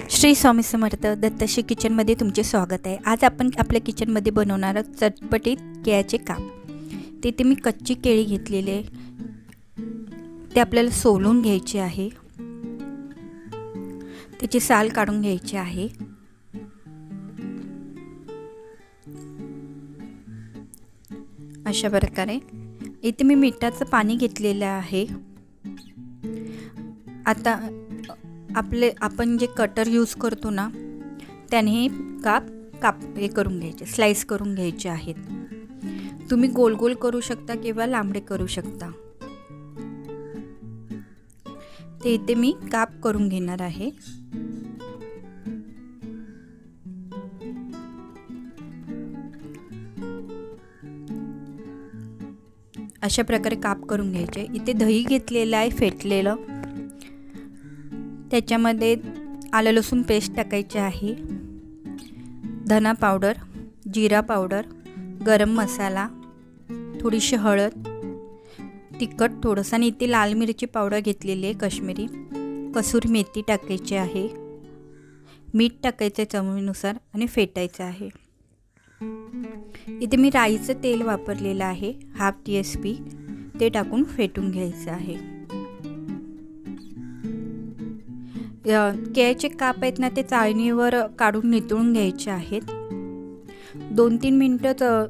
श्री स्वामी समर्थ दत्तश्री किचनमध्ये तुमचे स्वागत आहे। आज आपण आपल्या किचनमध्ये बनवणार चटपटीत केळ्याचे काप। तिथे मी कच्ची केळी घेतलेले, ते आपल्याला सोलून घ्यायचे आहे, त्याची साल काढून घ्यायची आहे। अशा प्रकारे इथे मी मिठाचं पाणी घेतलेलं आहे। आता आपण जे कटर यूज करतो ना, त्याने हे काप हे करून घ्यायचे, स्लाइस करून घ्यायचे आहेत। तुम्ही गोल गोल करू शकता किंवा लांबडे करू शकता। ते इथे मी काप करून घेणार आहे। अशा प्रकारे काप करून घ्यायचे। इथे दही घेतलेलं आहे फेटलेलं, त्याच्यामध्ये आलं लसूण पेस्ट टाकायचे आहे, धना पावडर, जिरा पावडर, गरम मसाला, थोडीशी हळद, तिखट थोडंसं, आणि इथे लाल मिरची पावडर घेतलेली आहे काश्मीरी, कसुरी मेथी टाकायची आहे, मीठ टाकायचं चवीनुसार आणि फेटायचं आहे। इथे मी राईचं तेल वापरलेलं आहे, हाफ TSP, ते टाकून फेटून घ्यायचं आहे। केळ्याचे काप आहेत ना, ते चाळणीवर काढून नितळून घ्यायचे आहेत। 2-3 मिनटं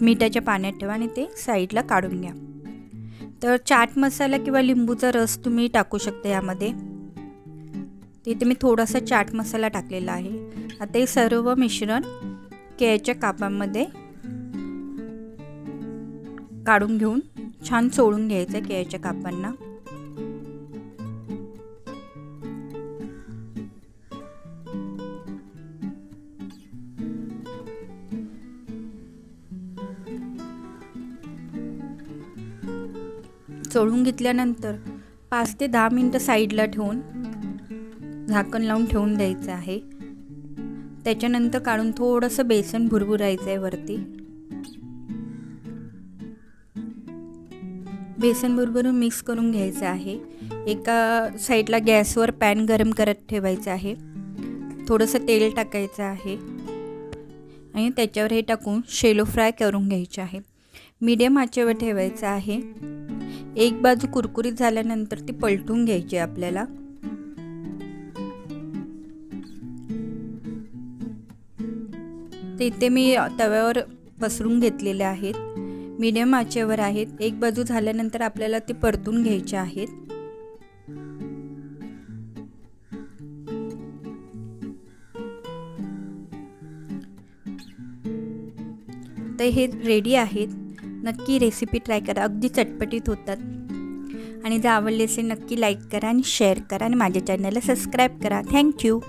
मिठाच्या पाण्यात ठेवा आणि ते साईडला काढून घ्या। तर चाट मसाला किंवा लिंबूचा रस तुम्ही टाकू शकता यामध्ये। तिथे मी थोडासा चाट मसाला टाकलेला आहे। आता हे सर्व मिश्रण केळ्याच्या कापामध्ये काढून घेऊन छान चोळून घ्यायचं केळ्याच्या कापांना। चोळून घेतल्यानंतर 5 ते 10 मिनिटं साईडला ठेवून झाकण लावून ठेवून द्यायचं आहे। त्याच्यानंतर काढून थोडंसं बेसन भुरभुरायचं आहे वरती। बेसन भुरभुरून मिक्स करून घ्यायचं आहे। एका साईडला गॅसवर पॅन गरम करत ठेवायचं आहे, थोडंसं तेल टाकायचं आहे आणि त्याच्यावर हे टाकून शेलो फ्राय करून घ्यायचे आहे। मीडियम आचेवर ठेवायचं आहे। एक बाजू कुरकुरीत झाल्यानंतर ती पलटून घ्यायची आपल्याला। ते मी तव्यावर पसरून घेतलेले आहेत, मीडियम आचेवर आहेत। एक बाजू झाल्यानंतर आपल्याला ते परतून घ्यायचे आहेत। तर हे रेडी आहेत। नक्की रेसिपी ट्राय करा, अगदी चटपटीत होतात। आणि जर आवडले असेल नक्की लाईक करा आणि शेअर करा आणि माझ्या चॅनलला सबस्क्राईब करा। थँक्यू।